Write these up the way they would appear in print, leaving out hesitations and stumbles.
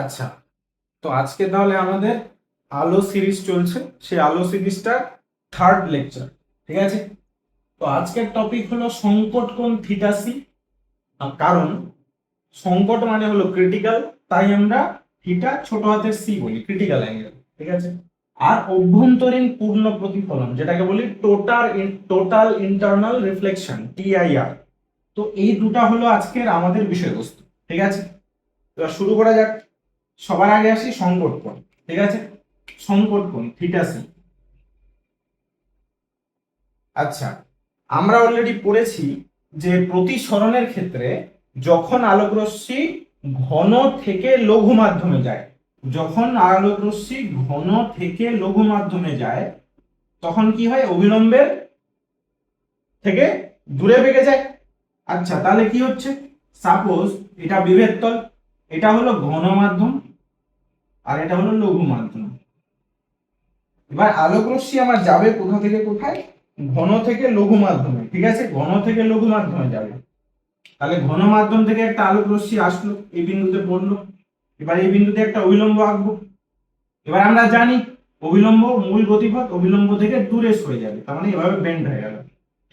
আচ্ছা, তো আজকে তাহলে আমাদের আলো সিরিজ চলছে, সেই আলো সিরিজটার থার্ড লেকচার। ঠিক আছে, তো আজকের টপিক হলো সংকট কোণ থিটা সি। কারণ সংকট মানে হলো ক্রিটিক্যাল, তাই আমরা থিটা ছোট হাতের সি বলি, ক্রিটিক্যাল অ্যাঙ্গেল। ঠিক আছে, আর অভ্যন্তরীণ পূর্ণ প্রতিফলন যেটাকে বলি টোটাল ইন্টারনাল রিফ্লেকশন, টিআইআর। তো এই দুটা হলো আজকের আমাদের বিষয়বস্তু। ঠিক আছে, এবার শুরু করা যাক। সবার আগে আসি সংকট কোণ। ঠিক আছে, সংকট কোণ থিটা সি। আচ্ছা, আমরা অলরেডি পড়েছি যে প্রতিসরণের ক্ষেত্রে যখন আলোকরশ্মি ঘন থেকে লঘু মাধ্যমে যায়, যখন আলোকরশ্মি ঘন থেকে লঘু মাধ্যমে যায় তখন কি হয়, অবিলম্বের থেকে দূরে বেগে যায়। আচ্ছা, তাহলে কি হচ্ছে, সাপোজ এটা বিভেদ তল, এটা হলো ঘন মাধ্যম আর এটা হলো লঘু মাধ্যম। এবার আলোক রশ্মি আমার যাবে কোথা থেকে কোথায়, ঘন থেকে লঘু মাধ্যমে। ঠিক আছে, ঘন থেকে লঘু মাধ্যমে যাবে। তাহলে ঘন মাধ্যম থেকে একটা আলোক রশ্মি আসলো, এই বিন্দুতে পড়লো। এবার এই বিন্দুতে একটা অবিলম্ব আঁকবো। এবার আমরা জানি অবিলম্ব মূল গতিপথ অবিলম্ব থেকে দূরে সরে যাবে, তার মানে এভাবে বেন্ড হয়ে গেল।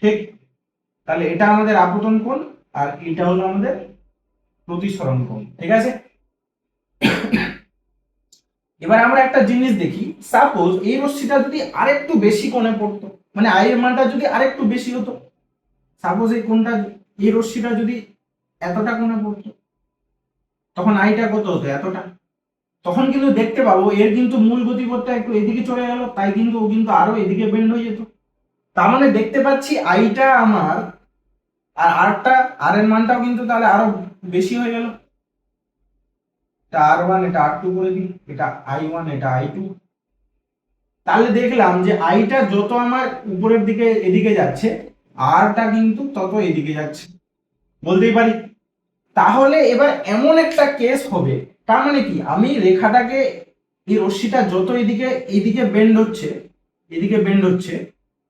ঠিক, তাহলে এটা আমাদের আপতন কোণ আর এটা হলো আমাদের প্রতিসরণ কোণ। ঠিক আছে, এবার আমরা একটা জিনিস দেখি, সাপোজ এই রশ্মিটা যদি আরেকটু বেশি কোণে পড়তো, মানে আই এর মানটা যদি আরেকটু বেশি হতো, সাপোজ এই কোণটা, এই রশ্মিটা যদি এতটা কোণে পড়তো, তখন আইটা কত হতো, এতটা। তখন কিন্তু দেখতে পাবো এর কিন্তু মূল গতিপথটা একটু এদিকে চলে গেল, তাই কিন্তু ও কিন্তু আরো এদিকে বেন্ড হয়ে যেত। তার মানে দেখতে পাচ্ছি আইটা আমার আর আরটা, আর এর মানটাও কিন্তু তাহলে আরো বেশি হয়ে গেল। এটা আর ওয়ান, এটা আর টু করে দিই, এটা আই ওয়ান, এটা আই টু। তাহলে দেখলাম যে আইটা যত আমার উপরের দিকে এদিকে যাচ্ছে, আরটা কিন্তু তত এদিকে যাচ্ছে, বলতেই পারি। তাহলে এবার এমন একটা কেস হবে, তার মানে কি, আমি রেখাটাকে, এই রশ্মিটা যত এদিকে এদিকে বেন্ড হচ্ছে, এদিকে বেন্ড হচ্ছে,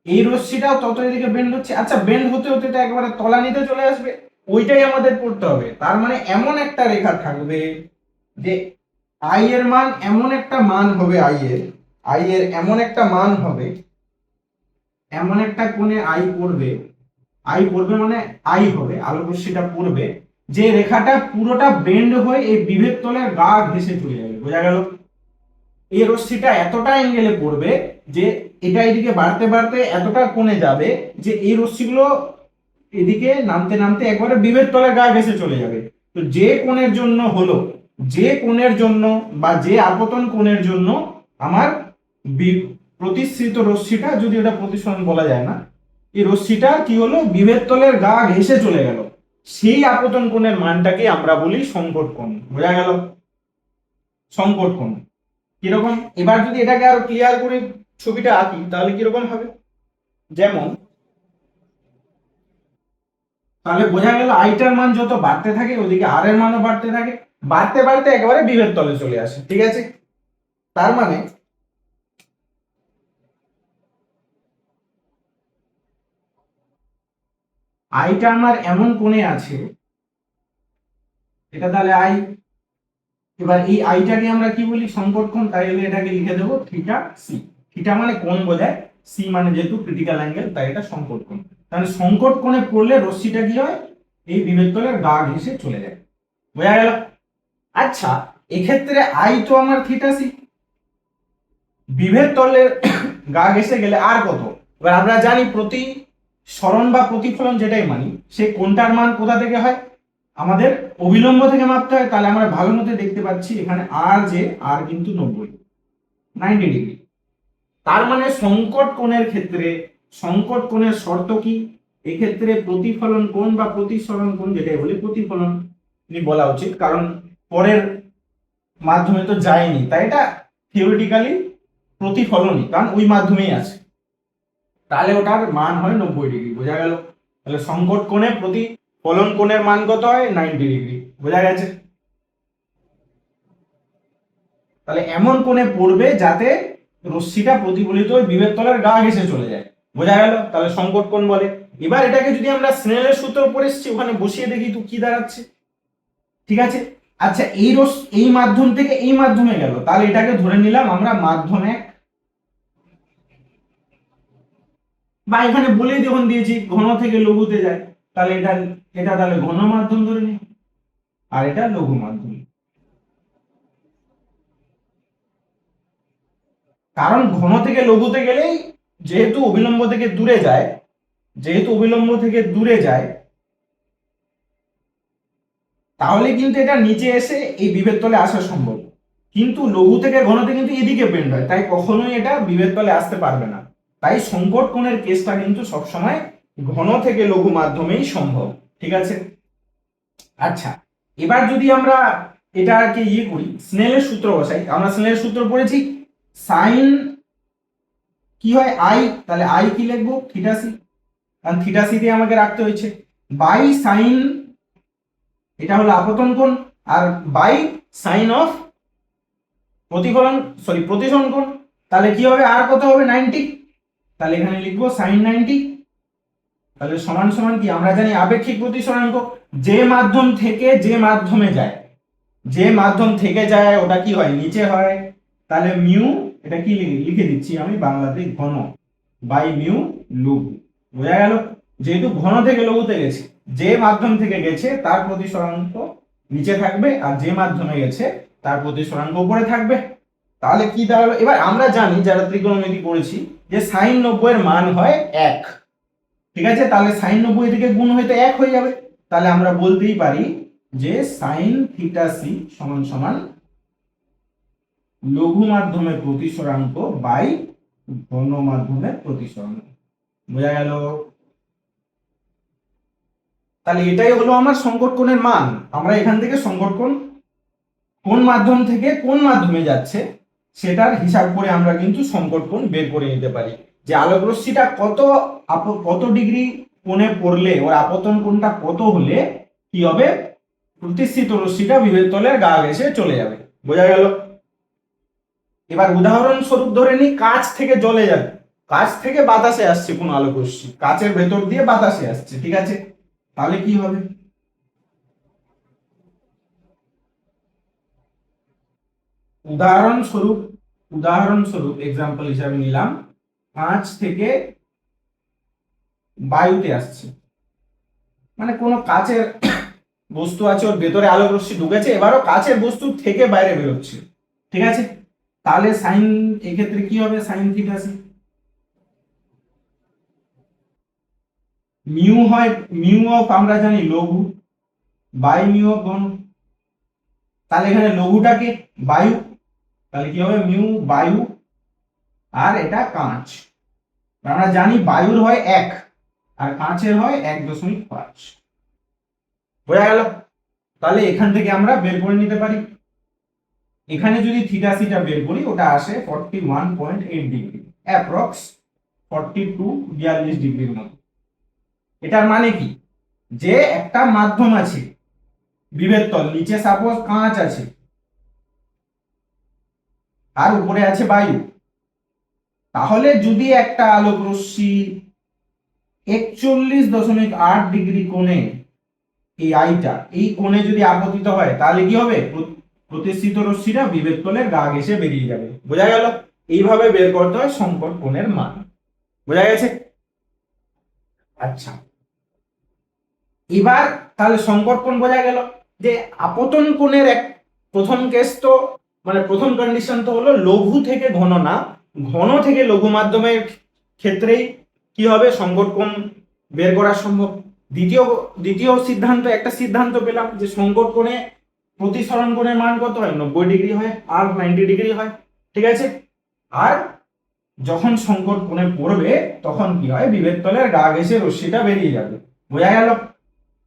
এই রশ্মিটাও তত এদিকে বেন্ড হচ্ছে। আচ্ছা, বেন্ড হতে হতে তো একবারে তলানিতে চলে আসবে, ওইটাই আমাদের পড়তে হবে। তার মানে এমন একটা রেখা থাকবে যে আই এর মান এমন একটা মান হবে, আই এর এমন একটা মান হবে, এমন একটা কোণে আই পড়বে মানে আই হবে, আলোক রশ্মিটা পড়বে, যে রেখাটা পুরোটা বেন্ড হয়ে এই বিভেদ তলের গা ঘেঁষে চলে যাবে। বোঝা গেল, এই রশ্মিটা এতটা অ্যাঙ্গেলে পড়বে যে এটা এদিকে বাড়তে বাড়তে এতটা কোণে যাবে যে এই রশ্মিগুলো এদিকে নামতে নামতে একবারে বিভেদ তলের গা ঘেঁষে চলে যাবে। তো যে কোণের জন্য হলো, যে কোণের জন্য বা যে আপতন কোণের জন্য আমার প্রতিসৃত রশ্মিটা, যদি ওটা প্রতিসরণ বলা যায় না, এই রশ্মিটা কি হলো, বিভেদ তলের গা ঘেঁষে চলে গেল, সেই আপতন কোণের মানটাকে আমরা বলি সংকট কোণ। বোঝা গেল, সংকট কোণ কিরকম। এবার যদি এটাকে আরো ক্লিয়ার করে ছবিটা আঁকি তাহলে কিরকম হবে, যেমন, তাহলে বোঝা গেল আইটার মান যত বাড়তে থাকে ওদিকে আর এর মানও বাড়তে থাকে, বাড়তে বাড়তে একেবারে বিভেদ তলে চলে আসে। ঠিক আছে, তার মানে আইটা আমার এমন কোণে আছে, এটা তাহলে আই। এবার এই আইটাকে আমরা কি বলি, সংকট কোণ, তাই হলে এটাকে লিখে দেবো থিটা সি। থিটা মানে কোণ বোঝায়, সি মানে যেহেতু ক্রিটিক্যাল অ্যাঙ্গেল, তাই এটা সংকট কোণ। তাহলে সংকট কোণে পড়লে রশ্মিটা কি হয়, এই বিভেদ তলের গা ঘেঁষে চলে যায়। বোঝা গেল। আচ্ছা, এক্ষেত্রে আই তো আমার থিটা সি, বিভেদ তলের গা ঘেঁষে গেলে আর কত। এবার আমরা জানি প্রতি সরণ বা প্রতিফলন যেটাই মানি, সে কোণটার মান কোথা থেকে হয়, আমাদের অবিলম্ব থেকে মাপতে হয়। তাহলে আমরা ভালো মতো দেখতে পাচ্ছি এখানে আর, যে আর কিন্তু 90 ডিগ্রি। তার মানে সংকট কোণের ক্ষেত্রে সংকট কোণের শর্ত কি, এক্ষেত্রে প্রতিফলন কোণ বা প্রতিসরণ কোণ যেটাই বলি, প্রতিফলন বলা উচিত, কারণ পরের মাধ্যমে তো যায়নি, তাই এটা থিওরিটিক্যালি প্রতিফলনই, কারণ ওই মাধ্যমেই আছে। তাহলে ওটার মান হয় 90 ডিগ্রি। বোঝা গেল, তাহলে সংকট কোণে প্রতিফলন কোণের মান কত হয়, 90 ডিগ্রি। বোঝা গেছে, তাহলে এমন কোণে পড়বে যাতে রশ্মিটা প্রতিফলিত ওই বিভেদ তলের গা ঘেঁষে চলে যায়। বোঝা গেল, তাহলে সংকট কোণ বলে। এবার এটাকে যদি আমরা স্নেলের সূত্র পড়ে এসেছি ওখানে বসিয়ে দেখি তো কি দাঁড়াচ্ছে। ঠিক আছে, আচ্ছা এই মাধ্যম থেকে এই মাধ্যমে গেল, তাহলে এটাকে ধরে নিলাম আমরা মাধ্যম এক, বা এখানে বলে যখন দিয়েছি ঘন থেকে লঘুতে যায়, তাহলে এটা এটা তাহলে ঘন মাধ্যম ধরে নিই, আর এটা লঘু মাধ্যম। কারণ ঘন থেকে লঘুতে গেলেই যেহেতু অবিলম্ব থেকে দূরে যায়, যেহেতু অবিলম্ব থেকে দূরে যায়, তাহলে কিন্তু এটা নিচে এসে এই বিভেদ তলে আসা সম্ভব। কিন্তু লঘু থেকে ঘনতে কিন্তু এদিকে বেন্ড হয়, তাই কখনোই এটা বিভেদ তলে আসতে পারবে না। তাই সংকট কোণের কেসটা কিন্তু সবসময় ঘন থেকে লঘু মাধ্যমেই সম্ভব। ঠিক আছে। আচ্ছা, এবার যদি আমরা এটাকে করি, স্নেলের সূত্র বসাই, আমরা স্নেলের সূত্র পড়েছি সাইন কি হয় আই, তাহলে আই কি লিখবো থিটা সি, কারণ থিটা সি দিয়ে আমাকে রাখতে হয়েছে, বাই সাইন, এটা হলো আপতন কোণ, আর বাই সাইন অফ প্রতিফলন প্রতিসরণ কোণ, তাহলে কি হবে আর কত হবে 90, তাহলে এখানে লিখবো সাইন 90, তাহলে সমান সমান কি আমরা জানি আপেক্ষিক প্রতিসরাঙ্ক, যে মাধ্যম থেকে যে মাধ্যমে যায়, যে মাধ্যম থেকে যায় ওটা কি হয় নিচে হয়, তাহলে মিউ, এটা কি লিখে দিচ্ছি আমি বাংলাতে ঘন বাই মিউ লঘু, বোঝা গেল। যেহেতু ঘন থেকে লঘুতে গেছে, যে মাধ্যম থেকে গেছে তার প্রতিসরাঙ্ক নিচে থাকবে, আর যে মাধ্যমে গেছে তার প্রতিসরাঙ্ক উপরে থাকবে। তাহলে কি দাঁড়ালো, এবার আমরা জানি যারা ত্রিকোণমিতি পড়েছি যে সাইন 90 এর মান হয় 1, ঠিক আছে, তাহলে সাইন 90 থেকে গুণ হয়তো 1 হয়ে যাবে, তাহলে আমরা বলতেই পারি যে সাইন থিটা সি সমান সমান লঘু মাধ্যমের প্রতিসরাঙ্ক বাই ঘন মাধ্যমের প্রতিসরাঙ্ক, বোঝা গেল। তাহলে এটাই হলো আমার সংকট কোণের মান। আমরা এখান থেকে সংকট কোণ কোন মাধ্যম থেকে কোন মাধ্যমে যাচ্ছে সেটার হিসাব করে আমরা কিন্তু সংকট কোণ বের করে নিতে পারি, যে আলোক রশ্মিটা কত ডিগ্রি কোণে পড়লে ওর আপতন কোণটা কত হলে কি হবে, প্রতিষ্ঠিত রশ্মিটা বিভেদ তলের গা ঘেঁষে চলে যাবে, বোঝা গেল। এবার উদাহরণস্বরূপ ধরে নিই কাঁচ থেকে জলে যাবে, কাঁচ থেকে বাতাসে আসছে কোন আলোক রশ্মি, কাঁচের ভেতর দিয়ে বাতাসে আসছে, ঠিক আছে, তাহলে কি হবে, উদাহরণস্বরূপ উদাহরণস্বরূপ এক্সাম্পল হিসাবে নিলাম কাঁচ থেকে বায়ুতে আসছে, মানে কোনো কাচের বস্তু আছে ওর ভেতরে আলোক রশ্মি ঢুকেছে, এবারও কাচের বস্তু থেকে বাইরে বেরোচ্ছে, ঠিক আছে, তাহলে সাইন এক্ষেত্রে কি হবে সাইন থিটা সি, মিউ হয় মিউ অফ আমরা জানি লঘু বাই মিউ অফ ঘন, তাহলে এখানে লঘুটাকে বায়ু, তাহলে কি হবে মিউ বায়ু, আর এটা কাঁচ, আমরা জানি বায়ুর হয় 1 আর কাঁচের হয় 1.5, বোঝা গেল। তাহলে এখান থেকে আমরা বের করে নিতে পারি, এখানে যদি থিটা সিটা বের করি ওটা আসে 41.8 ডিগ্রি, অ্যাপ্রক্স 42 ডিগ্রির মতো। এটার মানে কি, যে একটা মাধ্যম আছে বিভেদ তল, নিচে সাপোজ কাঁচ আছে আর উপরে আছে বায়ু, তাহলে যদি একটা আলোক রশ্মি 41.8 ডিগ্রি কোণে এই আইটা এই কোণে যদি আপতিত হয় তাহলে কি হবে, প্রতিষ্ঠিত রশ্মিটা বিভেদ তলের গা ঘেঁষে বেরিয়ে যাবে, বোঝা গেল। এইভাবে বের করতে হয় সংকট কোণের মান, বোঝা গেছে। আচ্ছা, এবার তাহলে সংকট কোণ বোঝা গেল, যে আপতন কোণের এক প্রথম কেস তো মানে প্রথম কন্ডিশন তো হলো লঘু থেকে ঘন না, ঘন থেকে লঘু মাধ্যমের ক্ষেত্রেই কি হবে সংকট কোণ বের করা সম্ভব। দ্বিতীয় দ্বিতীয় সিদ্ধান্ত, একটা সিদ্ধান্ত পেলাম যে সংকট কোণে প্রতিসরণ কোণের মান কত হয় 90 ডিগ্রি হয় আর 90 ডিগ্রি হয়, ঠিক আছে, আর যখন সংকট কোণে পড়বে তখন কি হয় বিভেদ তলের গা ঘেঁষে রশ্মিটা বেরিয়ে যাবে, বোঝা গেল।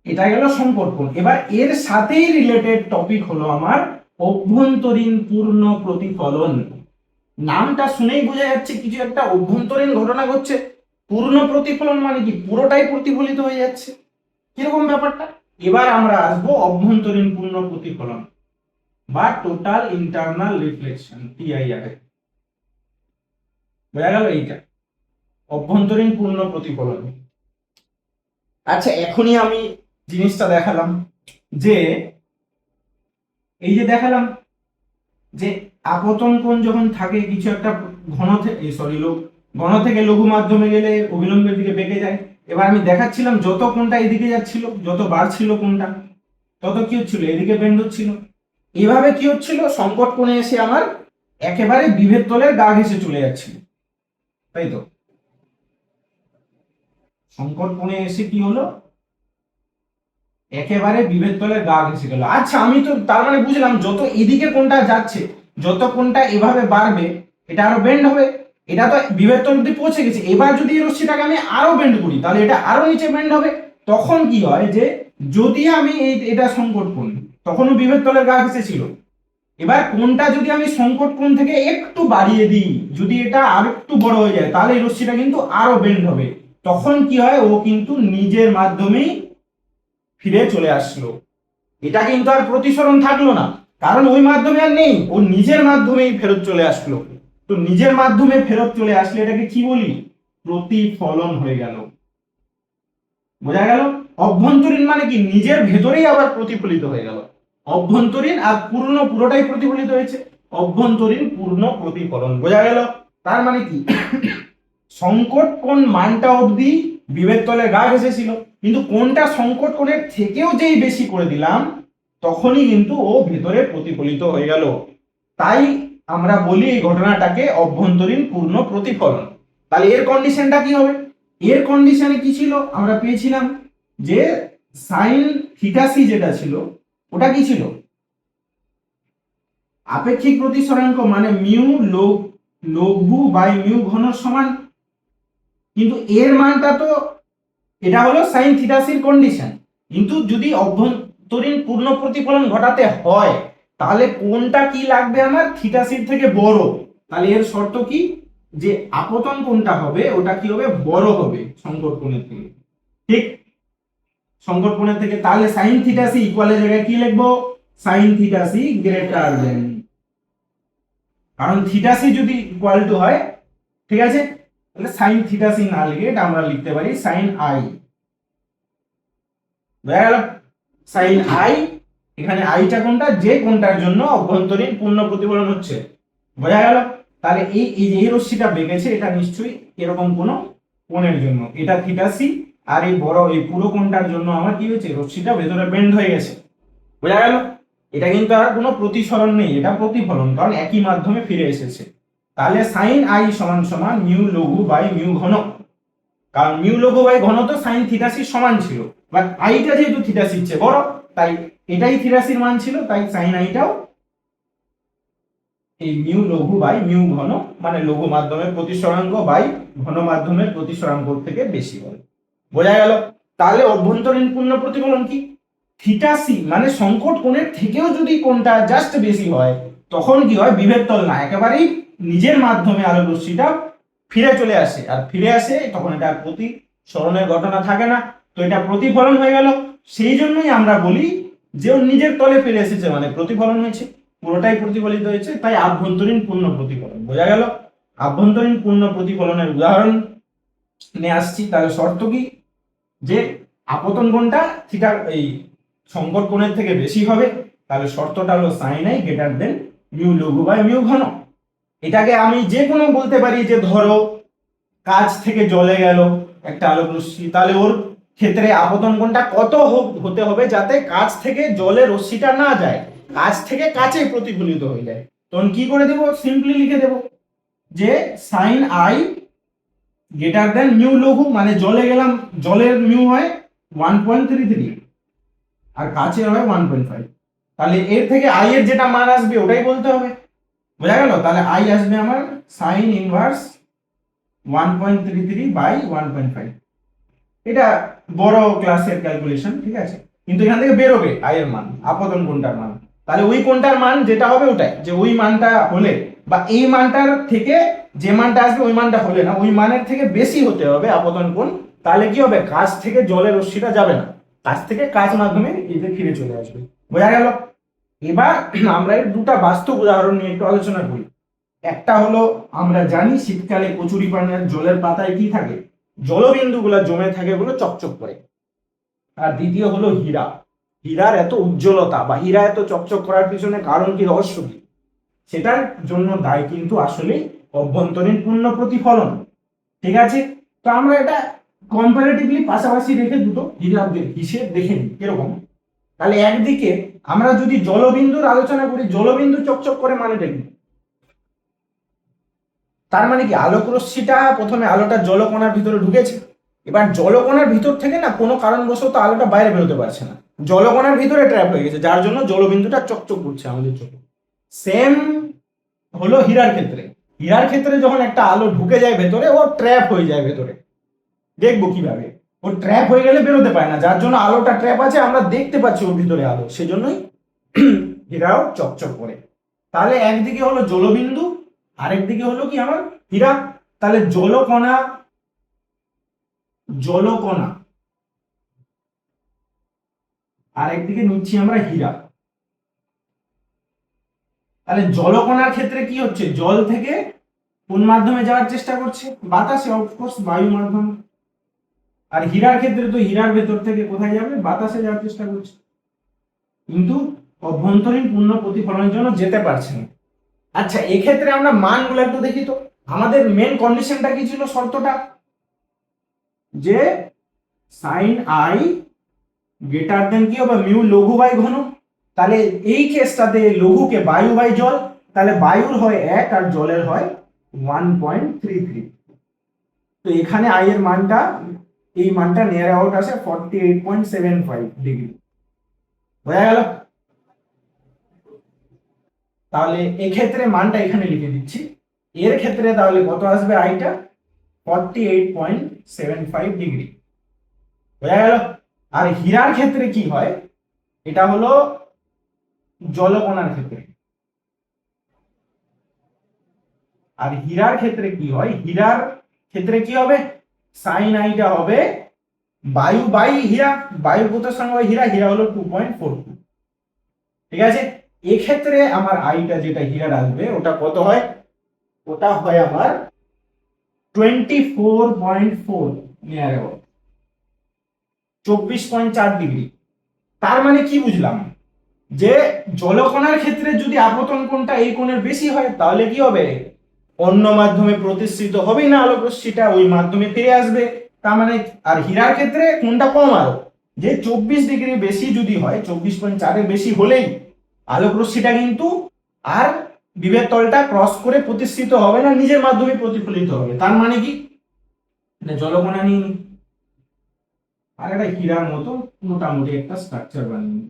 এটা গেল সংকট কোণ। এবার এর সাথেই রিলেটেড টপিক হলো আমার অভ্যন্তরীণ পূর্ণ প্রতিফলন। নামটা শুনেই বোঝা যাচ্ছে কিছু একটা অভ্যন্তরীণ ঘটনা ঘটছে, পূর্ণ প্রতিফলন মানে কি পুরোটাই প্রতিফলিত হয়ে যাচ্ছে, কিরকম ব্যাপারটা। এবার আমরা আসবো অভ্যন্তরীণ পূর্ণ প্রতিফলন বা টোটাল ইন্টারনাল রিফ্লেকশন টিআইআর, বোঝা গেল এইটা অভ্যন্তরীণ পূর্ণ প্রতিফলন। আচ্ছা, এখনই আমি জিনিসটা দেখালাম যে এই যে দেখালাম যে আপতন কোণ যখন থাকে কিছু একটা ঘন থেকে ঘন থেকে লঘু মাধ্যমে গেলে অভিলম্বের দিকে বেঁকে যায়। এবার আমি দেখাচ্ছিলাম যত কোণটা এদিকে যাচ্ছিল, যত বাড়ছিল কোণটা, তত কি হচ্ছিল, এদিকে বেন্ড হচ্ছিল। এভাবে কি হচ্ছিল, সংকট কোণে এসে আমার একেবারে বিভেদ তলের গা ঘেঁষে চলে যাচ্ছিল, তাই তো। সংকট কোণে এসে কি হলো, একেবারে বিভেদ তলের গা ঘেঁষে গেল। আচ্ছা, আমি তো তার মানে বুঝলাম যত এদিকে কোণটা যাচ্ছে, যত কোণটা এভাবে বাড়বে, এটা আরো বেন্ড হবে। এটা তো বিভেদ তল অব্দি পৌঁছে গেছে। এবার যদি এই রশ্মিটাকে আমি আরো বেন্ড করি, তাহলে এটা আরো নিচে বেন্ড হবে। তখন কি হয় যে যদি আমি এটা সংকট কোণ, তখনও বিভেদ তলের গা ঘেঁষে ছিল। এবার কোণটা যদি আমি সংকট কোণ থেকে একটু বাড়িয়ে দিই, যদি এটা আর একটু বড় হয়ে যায়, তাহলে এই রশ্মিটা কিন্তু আরো বেন্ড হবে। তখন কি হয়, ও কিন্তু নিজের মাধ্যমেই ফিরে চলে আসলো। এটা কিন্তু আর প্রতিসরণ থাকলো না, কারণ ওই মাধ্যমে আর নেই, ও নিজের মাধ্যমেই ফেরত চলে আসলো। তো নিজের মাধ্যমে ফেরত চলে আসলে এটাকে কি বলি, প্রতিফলন হয়ে গেল। বোঝা গেল? অভ্যন্তরীণ মানে কি, নিজের ভেতরেই আবার প্রতিফলিত হয়ে গেল। অভ্যন্তরীণ আর পূর্ণ, পুরোটাই প্রতিফলিত হয়েছে। অভ্যন্তরীণ পূর্ণ প্রতিফলন। বোঝা গেল? তার মানে কি, সংকট কোণ মানটা অবধি বিভেদ তলে গা ঘেঁষেছিল, কিন্তু কোনটা সংকট কোণের থেকেও যেই বেশি করে দিলাম, তখনই কিন্তু ও ভেতরে প্রতিফলিত হয়ে গেল। তাই আমরা বলি এই ঘটনাটাকে অভ্যন্তরীণ পূর্ণ প্রতিফলন। তাহলে এর কন্ডিশনটা কি হবে? এর কন্ডিশনে কি ছিল, আমরা পেয়েছিলাম যে সাইন থিটা সি যেটা ছিল, ওটা কি ছিল, আপেক্ষিক প্রতিসরাঙ্ক মানে মিউ লঘু বাই মিউ ঘন সমান। কিন্তু এর মানটা তো, এটা হলো সাইন থিটা সির কন্ডিশন। কিন্তু যদি অভ্যন্তরীণ পূর্ণ প্রতিফলন ঘটাতে হয়, তাহলে কোনটা কি লাগবে, আমার থিটা সির থেকে বড়। তাহলে এর শর্ত কি, যে আপতন কোনটা হবে ওটা কি হবে, বড় হবে সংকট কোণের থেকে। ঠিক, সংকট কোণের থেকে। তাহলে সাইন থিটা সি ইকুয়ালের জায়গায় কি লিখবো, sine theta C greater than, কারণ থিটা সি যদি ইকুয়াল টু হয়, ঠিক আছে, তাহলে সাইন থিটা সি না লিখে এটা আমরা লিখতে পারি সাইন আই। বোঝা গেল? সাইন আই, এখানে আইটা কোনটা, যে কোনটার জন্য অভ্যন্তরীণ পূর্ণ প্রতিফলন হচ্ছে। বোঝা গেল? তাহলে এই রশ্মিটা বেঁকেছে, এটা নিশ্চয়ই এরকম কোন কোণের জন্য, এটা থিটা সি। আর এই বড় এই পুরো কোণটার জন্য আমার কি হয়েছে, রশ্মিটা ভেতরে বেন্ড হয়ে গেছে। বোঝা গেল? এটা কিন্তু আর কোনো প্রতিসরণ নেই, এটা প্রতিফলন, কারণ একই মাধ্যমে ফিরে এসেছে। তাহলে সাইন আই সমান সমান মিউ লঘু বাই মিউ ঘন, কারণ মিউ লঘু বাই ঘন তো সাইন থিটা সি সমান ছিল, বাট আইটা যেহেতু থিটা সির চেয়ে বড়, তাই এটাই থিটা সির মান ছিল, তাই সাইন আইটাও এই মিউ লঘু বাই মিউ ঘন, মানে লঘু মাধ্যমের প্রতিসরাঙ্ক বাই ঘন মাধ্যমের প্রতিসরাঙ্ক থেকে বেশি হবে। বোঝা গেল? তাহলে অভ্যন্তরীণ পূর্ণ প্রতিফলন কি, থিটা সি মানে সংকট কোণের থেকেও যদি কোণটা জাস্ট বেশি হয়, তখন কি হয়, বিভেদ তল না, একেবারেই নিজের মাধ্যমে আলোক রশ্মিটা ফিরে চলে আসে। আর ফিরে আসে তখন এটা প্রতিসরণের ঘটনা থাকে না, তো এটা প্রতিফলন হয়ে গেল। সেই জন্যই আমরা বলি যে ও নিজের তলে ফিরে এসেছে, মানে প্রতিফলন হয়েছে, পুরোটাই প্রতিফলিত হয়েছে, তাই আভ্যন্তরীণ পূর্ণ প্রতিফলন। বোঝা গেল? আভ্যন্তরীণ পূর্ণ প্রতিফলনের উদাহরণ নিয়ে আসছি। তাহলে শর্ত কি, যে আপতন কোণটা থিটা এই সংকট কোণের থেকে বেশি হবে, তাহলে শর্তটা হলো sine I greater than mu লঘু বাই মিউ ঘন। এটাকে আমি যে কোনো বলতে পারি, যে ধরো কাঁচ থেকে জলে গেল একটা আলোক রশ্মি, তাহলে ওর ক্ষেত্রে আপতন কোণটা কত হতে হবে যাতে কাঁচ থেকে জলে রশ্মিটা না যায়, কাঁচ থেকে কাঁচে প্রতিফলিত হয়ে যায়। তখন কি করে দেব, সিম্পলি লিখে দেব যে sine I greater than mu লঘু, মানে জলে গেলাম, জলের মিউ হয় 1.33 আর কাচের হয় 1.5। তাহলে এর থেকে আই এর যেটা মান আসবে ওটাই বলতে হবে। বোঝা গেল? তাহলে আই আসবে আমার সাইন ইনভার্স 1.33 বাই 1.5। এটা বড় ক্লাসের ক্যালকুলেশন, ঠিক আছে, কিন্তু এখান থেকে বেরোবে আই এর মান, আপতন কোণটার মান। তাহলে ওই কোণটার মান যেটা হবে ওটাই, যে ওই মানটা হলে বা এই মানটার থেকে যে মানটা আসবে ওই মানটা হলে না, ওই মানের থেকে বেশি হতে হবে আপতন কোণ। তাহলে কি হবে, কাঁচ থেকে জলের রশ্মিটা যাবে না, কাঁচ থেকে কাঁচ মাধ্যমে এতে ফিরে চলে আসবে। বোঝা গেল? এবার আমরা এর দুটো বাস্তব উদাহরণ নিয়ে একটু আলোচনা করি। একটা হলো, আমরা জানি শীতকালে কচুরিপানার জলের পাতায় কি থাকে, জলবিন্দুগুলো জমে থাকে, ওগুলো চকচক করে। আর দ্বিতীয় হলো হীরা। হীরার এত উজ্জ্বলতা বা হীরা এত চকচক করার পিছনে কারণ কি, রহস্য কি, সেটার জন্য দায়ী কিন্তু আসলে অভ্যন্তরীণ পূর্ণ প্রতিফলন। ঠিক আছে, তো আমরা এটা কম্পারেটিভলি পাশাপাশি রেখে দুটো হীরার হিসেব দেখে নিই কিরকম। তাহলে একদিকে আমরা যদি জলবিন্দুর আলোচনা করি, জলবিন্দু চকচক করে মানে দেখি, তার মানে কি আলোক রশ্মিটা প্রথমে আলোটা জলকণার ভিতরে ঢুকেছে, এবার জলকণার ভিতর থেকে না কোনো কারণবশত আলোটা বাইরে বেরোতে পারছে না, জলকণার ভিতরে ট্র্যাপ হয়ে গেছে, যার জন্য জলবিন্দুটা চকচক করছে আমাদের চোখে। সেম হলো হীরার ক্ষেত্রে, হীরার ক্ষেত্রে যখন একটা আলো ঢুকে যায় ভেতরে, ও ট্র্যাপ হয়ে যায় ভেতরে। দেখবো কিভাবে, ও ট্র্যাপ হয়ে গেলে বেরোতে পারে না, যার জন্য আলোটা ট্র্যাপ আছে, আমরা দেখতে পাচ্ছি ওর ভিতরে আলো, সেজন্যই হীরাও চকচক করে। তাহলে একদিকে হলো জলবিন্দু, আরেকদিকে হলো কি আমার হীরা। তাহলে জলকণা, জলকণা, আরেকদিকে নিচ্ছি আমরা হীরা। তাহলে জলকণার ক্ষেত্রে কি হচ্ছে, জল থেকে কোন মাধ্যমে যাওয়ার চেষ্টা করছে, বাতাসে, অফকোর্স বায়ু মাধ্যম। আর হীরার ক্ষেত্রে তো হীরার ভেতর থেকে কোথায় যাবে, বাতাসে যাওয়ার চেষ্টা করছে, কিন্তু অভ্যন্তরীণ পূর্ণ প্রতিফলনের জন্য যেতে পারছে না। আচ্ছা, এক্ষেত্রে আমরা মানগুলো একটু দেখি তো। আমাদের মেন কন্ডিশনটা কি ছিল, শর্তটা, যে সাইন আই গ্রেটার দেন কি হবে, মিউ লঘু বাই ঘন। তাহলে এই কেসটাতে লঘুকে বায়ু বাই জল, তাহলে বায়ুর হয় 1 আর জলের হয় 1.33। তো এখানে আই এর মানটা, এই মানটা নিয়ার আউট আসে 48.75 ডিগ্রি। বোঝা গেল? তাহলে এক্ষেত্রে মানটা এখানে লিখে দিচ্ছি, এর ক্ষেত্রে তাহলে কত আসবে, আইটা 48.75 ডিগ্রি। বোঝা গেল? আর হীরার ক্ষেত্রে কি হয়, এটা হলো জলকণার ক্ষেত্রে, আর হীরার ক্ষেত্রে কি হয়, হীরার ক্ষেত্রে কি হবে, সাইন আইটা হবে বায়ু বাই হীরা, বায়ু ভূতের সঙ্গে হয় হীরা, হীরা হলো 2.42। ঠিক আছে, এক্ষেত্রে আমার আইটা যেটা হীরার আসবে ওটা কত হয়, ওটা হয় আমার 24.4, নিয়ার অ্যাবাউট 24.4 ডিগ্রি। তার মানে কি বুঝলাম, যে জলকণার ক্ষেত্রে যদি আপতন কোণটা এই কোণের বেশি হয়, তাহলে কি হবে, অন্য মাধ্যমে প্রতিসৃত হবেই না, আলোক রশ্মিটা ওই মাধ্যমে ফিরে আসবে। তার মানে, আর হীরার ক্ষেত্রে কোণটা কম, আরো যে 24 ডিগ্রি বেশি যদি হয়, 24.4-এর বেশি হলেই আলোক রশ্মিটা কিন্তু আর বিভেদ তলটা ক্রস করে প্রতিসৃত হবে না, নিজের মাধ্যমে প্রতিফলিত হবে। তার মানে কি, জলকণা নিয়ে আর একটা হীরার মতো মোটামুটি একটা স্ট্রাকচার বানিয়ে,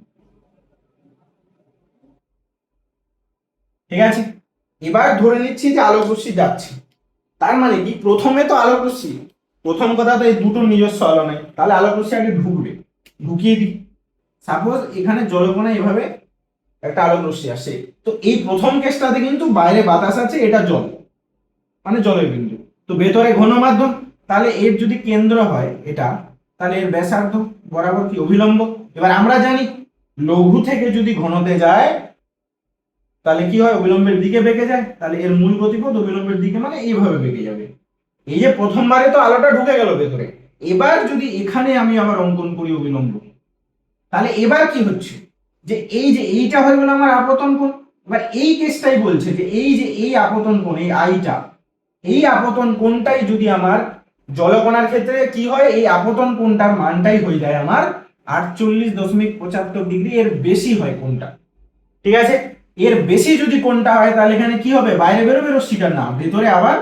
ঠিক আছে। এবার ধরে নিচ্ছি যে আলোক রশ্মি যাচ্ছে, তার মানে কি, প্রথমে তো আলোক রশ্মি, প্রথম কথা তো এই দুটোর নিজস্ব আলো নাই, তাহলে আলোক রশ্মি আগে ঢুকবে, ঢুকিয়ে দিই। সাপোজ এখানে জলকণা এভাবে একটা আলোক রশ্মি আসে, তো এই প্রথম কেসটাতে কিন্তু বাইরে বাতাস আছে, এটা জল, মানে জলের বিন্দু, তো ভেতরে ঘন মাধ্যম। তাহলে এর যদি কেন্দ্র হয় এটা, তাহলে এর ব্যাসার্ধ বরাবর কি অভিলম্ব। এবার আমরা জানি লঘু থেকে যদি ঘনতে যায়, তাহলে কি হয়, অবিলম্বের দিকে বেঁকে যায়, তাহলে এর মূল গতিপথ অবিলম্বের দিকে, মানে এইভাবে বেঁকে যাবে। এই যে প্রথমবারে তো আলোটা ঢুকে গেল ভেতরে, এবার যদি এখানে আমি আবার অঙ্কন করি অবিলম্ব, তাহলে এবার কি হচ্ছে, যে এই যে এইটা হয়ে গেল আমার আপতন কোণ। এবার এই কেসটাই বলছে যে এই যে এই আপতন কোণ, এই আইটা, এই আপতন কোণটাই যদি আমার জলকণার ক্ষেত্রে কি হয়, এই আপতন কোণটার মানটাই হয়ে যায় আমার 48.75 ডিগ্রি, এর বেশি হয় কোণটা। ঠিক আছে, এর বেশি যদি কোণটা হয়, তাহলে এখানে কি হবে, বাইরে বেরোবে রশ্মিটা না, ভেতরে আবার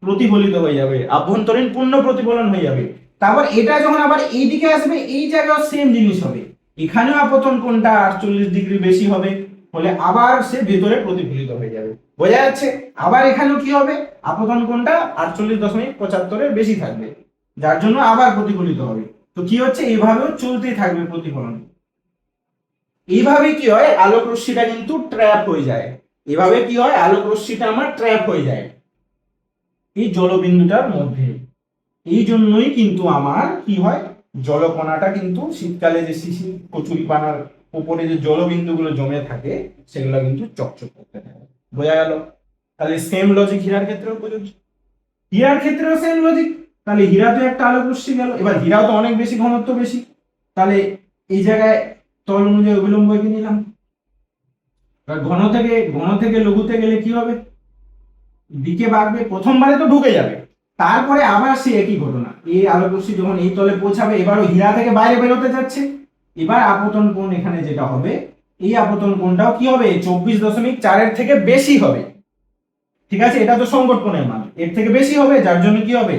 প্রতিফলিত হয়ে যাবে, আভ্যন্তরীণ পূর্ণ প্রতিফলন হয়ে যাবে। তারপর এটা যখন আবার এই দিকে আসবে, এই জায়গায় সেম জিনিস হবে, এখানেও আপতন কোণটা 48 ডিগ্রি বেশি হবে, ফলে আবার সে ভেতরে প্রতিফলিত হয়ে যাবে। বোঝা যাচ্ছে? আবার এখানেও কি হবে, আপতন কোণটা 48.75-এর বেশি থাকবে, যার জন্য আবার প্রতিফলিত হবে। তো কি হচ্ছে, এইভাবেও চলতেই থাকবে প্রতিফলন। এইভাবে কি হয়, আলোক রশ্মিটা কিন্তু ট্র্যাপ হয়ে যায়, এভাবে কি হয়, আলোক রশ্মিটা আমার ট্র্যাপ হয়ে যায় এই জলবিন্দুটার মধ্যে। এই জন্যই কিন্তু আমার কি হয়, জলকণাটা কিন্তু শীতকালে যে শিশির কচুরিপানার উপরে যে জলবিন্দুগুলো জমে থাকে, সেগুলো কিন্তু চকচক করতে থাকে। বোঝা গেল? তাহলে সেম লজিক হীরার ক্ষেত্রেও প্রযোজ্য, হীরার ক্ষেত্রেও সেম লজিক। তাহলে হীরা তো একটা আলোক রশ্মি গেল, এবার হীরাও তো অনেক বেশি ঘনত্ব বেশি, তাহলে এই জায়গায় তল অনুযায়ী অভিলম্ব এঁকে নিলাম। ঘন থেকে লঘুতে গেলে কি হবে, দিকে বাড়বে, প্রথমবারে তো ঢুকে যাবে, তারপরে আবার সেই একই ঘটনা, এই আলোক রশ্মি যখন এই তলে পৌঁছাবে এবারও হীরা থেকে বাইরে বেরোতে যাচ্ছে, এবার আপতন কোণ এখানে যেটা হবে, এই আপতন কোণটাও কি হবে 24.4 থেকে বেশি হবে। ঠিক আছে, এটা তো সংকট কোণের মান, এর থেকে বেশি হবে, যার জন্য কি হবে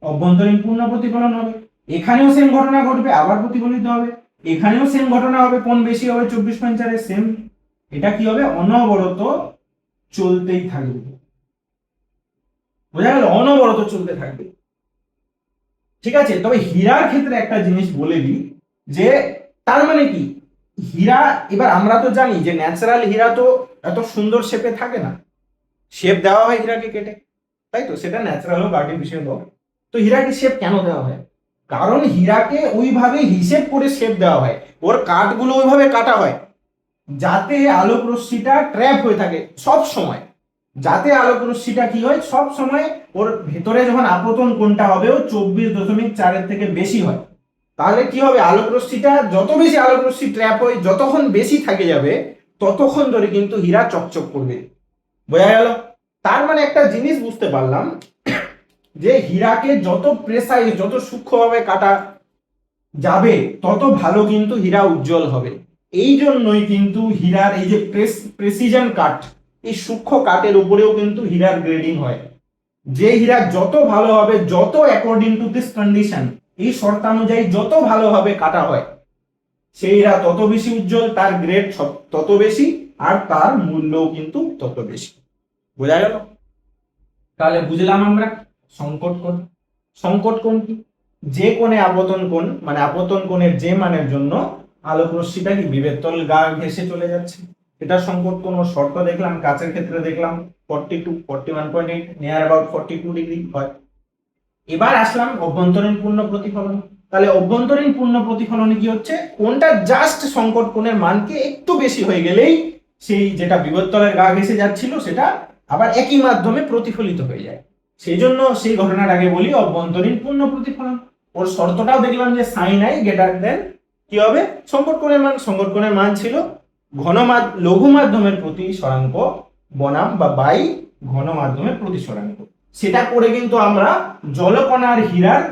অভ্যন্তরীণ পূর্ণ প্রতিফলন হবে। এখানেও সেম ঘটনা ঘটবে, আবার প্রতিফলিত হবে, এখানেও সেম ঘটনা হবে, কোণ বেশি হবে 24.4 সেম, এটা কি হবে অনবরত চলতেই থাকবে। বোঝা গেল, অনবরত চলতে থাকবে। ঠিক আছে, তবে হীরার ক্ষেত্রে একটা জিনিস বলে দিই, যে তার মানে কি, হীরা, এবার আমরা তো জানি যে ন্যাচারাল হীরা তো এত সুন্দর শেপে থাকে না, শেপ দেওয়া হয় হীরাকে কেটে, তাই তো, সেটা ন্যাচারাল হোক আর্টিফিশিয়াল হোক। তো হীরাকে শেপ কেন দেওয়া হয়, কারণ হীরাকে ওইভাবে হিসেব করে শেপ দেওয়া হয়, ওর কাটগুলো ওইভাবে কাটা হয় যাতে আলোক রশ্মিটা ট্র্যাপ হয়ে থাকে সব সময়, যাতে আলোক রশ্মিটা কি হয় সব সময় ওর ভেতরে যখন আপতন কোণটা হবে ও 24.4 থেকে বেশি হয়, তাহলে কি হবে আলোক রশ্মিটা, যত বেশি আলোক রশ্মি ট্র্যাপ হয় যতক্ষণ বেশি থাকে যাবে ততক্ষণ ধরে কিন্তু হীরা চকচক করবে। বোঝা গেল, তার মানে একটা জিনিস বুঝতে পারলাম যে হীরাকে যত প্রেসাইজ, যত সূক্ষ্মভাবে কাটা যাবে তত ভালো কিন্তু হীরা উজ্জ্বল হবে। এই জন্যই কিন্তু হীরার এই যে প্রেসিজন কাট, এই সূক্ষ্ম কাটের উপরেও কিন্তু হীরার গ্রেডিং হয়, যে হীরা যত ভালো হবে, যত অ্যাকর্ডিং টু দিস কন্ডিশন, এই শর্তানুযায়ী যত ভালোভাবে কাটা হয় সেই হীরা তত বেশি উজ্জ্বল, তার গ্রেড তত বেশি, আর তার মূল্যও কিন্তু তত বেশি। বোঝা গেল, তাহলে বুঝলাম আমরা সংকট কোণ। সংকট কোণ কি, যে কোণে আপতন কোণ, মানে আপতন কোণের যে মানের জন্য আলোক রশ্মিটা কি বিভেদ তল গা ঘেঁষে চলে যাচ্ছে, এটা সংকট কোণ। ওর শর্ত দেখলাম, কাচের ক্ষেত্রে দেখলাম 42, 41.8, নিয়ার অ্যাবাউট 42 ডিগ্রি হয়। এবার আসলাম অভ্যন্তরীণ পূর্ণ প্রতিফলন। তাহলে অভ্যন্তরীণ পূর্ণ প্রতিফলনে কি হচ্ছে, কোণটা জাস্ট সংকট কোণের মানকে একটু বেশি হয়ে গেলেই সেই যেটা বিভবতলের গা ঘেঁষে যাচ্ছিল সেটা আবার একই মাধ্যমে প্রতিফলিত হয়ে যায়, সেই জন্য সেই ঘটনার আগে বলি অভ্যন্তরীণ পূর্ণ প্রতিফলন। ওর শর্তটাও দেখলাম যে সাইন আই গ্রেটার দেন কি হবে সংকট কোণের মান, সংকট কোণের মান ছিল লঘু মাধ্যমের প্রতি সরাঙ্ক বনাম বা বাই ঘন মাধ্যমের প্রতি সরাঙ্ক। সেটা করে কিন্তু আমরা জলকণার হীরার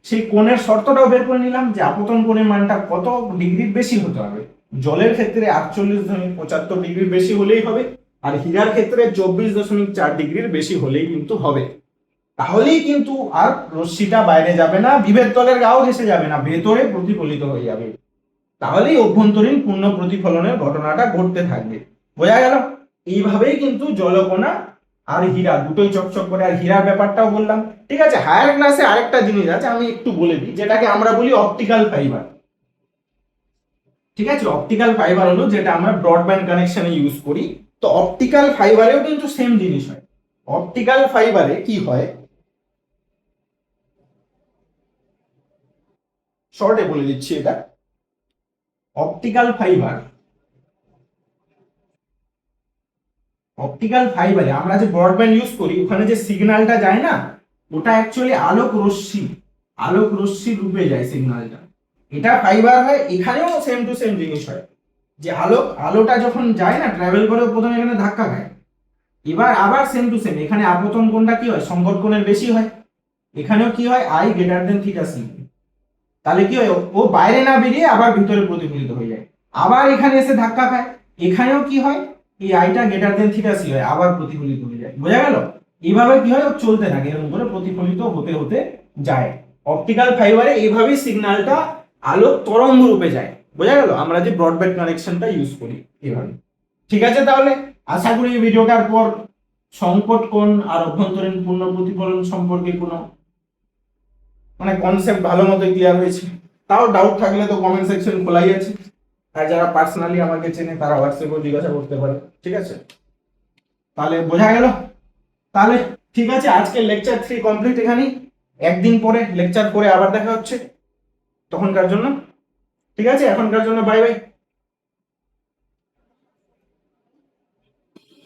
সেই কোণের শর্তটাও বের করে নিলাম, যে আপতন কোণের মানটা কত ডিগ্রির বেশি হতে হবে, জলের ক্ষেত্রে 48.75 ডিগ্রির বেশি হলেই হবে, আর হীরার ক্ষেত্রে 24.4 ডিগ্রির বেশি হলেই কিন্তু হবে। তাহলেই কিন্তু আর রশ্মিটা বাইরে যাবে না, বিভেদ তলের গাও ঘেঁষে যাবে না, ভেতরে প্রতিফলিত হয়ে যাবে, তাহলেই অভ্যন্তরীণ পূর্ণ প্রতিফলনের ঘটনাটা ঘটতে থাকবে। বোঝা গেল, এইভাবেই কিন্তু জলকণা আর হীরা দুটোই চকচক করে। আর হীরার ব্যাপারটাও বললাম, ঠিক আছে। হায়ার ক্লাসে আরেকটা জিনিস আছে, আমি একটু বলে দিই, যেটাকে আমরা বলি অপটিক্যাল ফাইবার। ঠিক আছে, অপটিক্যাল ফাইবার হলো যেটা আমরা ব্রডব্যান্ড কানেকশনে ইউজ করি। তো অপটিক্যাল ফাইবারেও কিন্তু সেম জিনিস হয়। অপটিক্যাল ফাইবারে কি হয়, শর্টে বলে দিচ্ছি এটা। অপটিক্যাল ফাইবার, অপটিক্যাল ফাইবারে আমরা যে ব্রডব্যান্ড ইউজ করি ওখানে যে সিগন্যালটা যায় না, ওটা অ্যাকচুয়ালি আলোক রশ্মি রূপে যায় সিগন্যালটা, এটা ফাইবার হয়। এখানেও সেম টু সেম জিনিস হয়, যে আলোটা যখন যায় না ট্রাভেল করে প্রথমে এখানে ধাক্কা খায়, এবার আবার সেম টু সেম এখানে আপতন কোণটা কি হয় সংকট কোণের বেশি হয়, এখানেও কি হয় I greater than theta C, তাহলে কি হয় ও বাইরে না বেরিয়ে আবার ভিতরে প্রতিফলিত হয়ে যায়, আবার এখানে এসে ধাক্কা খায়, এখানেও কি হয় এই আইটা গ্রেটার দেন থিটা সি হয়, আবার প্রতিফলিত হয়ে যায়। বোঝা গেল, এইভাবে কি হয় ও চলতে থাকে, এরকম করে প্রতিফলিত হতে হতে যায়। অপটিক্যাল ফাইবারে এইভাবেই সিগন্যালটা আলোক তরঙ্গ রূপে যায়। বোঝা গেল, আমরা যে ব্রডব্যান্ড কানেকশনটা ইউজ করি এইভাবে। ঠিক আছে, তাহলে আশা করি এই ভিডিওটার পর সংকট কোণ আর অভ্যন্তরীণ পূর্ণ প্রতিফলন সম্পর্কে কোনো মানে কনসেপ্ট ভালো মতো ক্লিয়ার হয়েছে। তাও ডাউট থাকলে তো কমেন্ট সেকশন খোলাই আছে, আর যারা পার্সোনালি আমাকে চেনে তারা হোয়াটসঅ্যাপে জিজ্ঞাসা করতে পারে। ঠিক আছে, তাহলে বোঝা গেল। তাহলে ঠিক আছে, আজকে লেকচার 3 কমপ্লিট এখানেই। একদিন পরে লেকচার করে আবার দেখা হচ্ছে তখনকার জন্য। ঠিক আছে, এখনকার জন্য বাই বাই।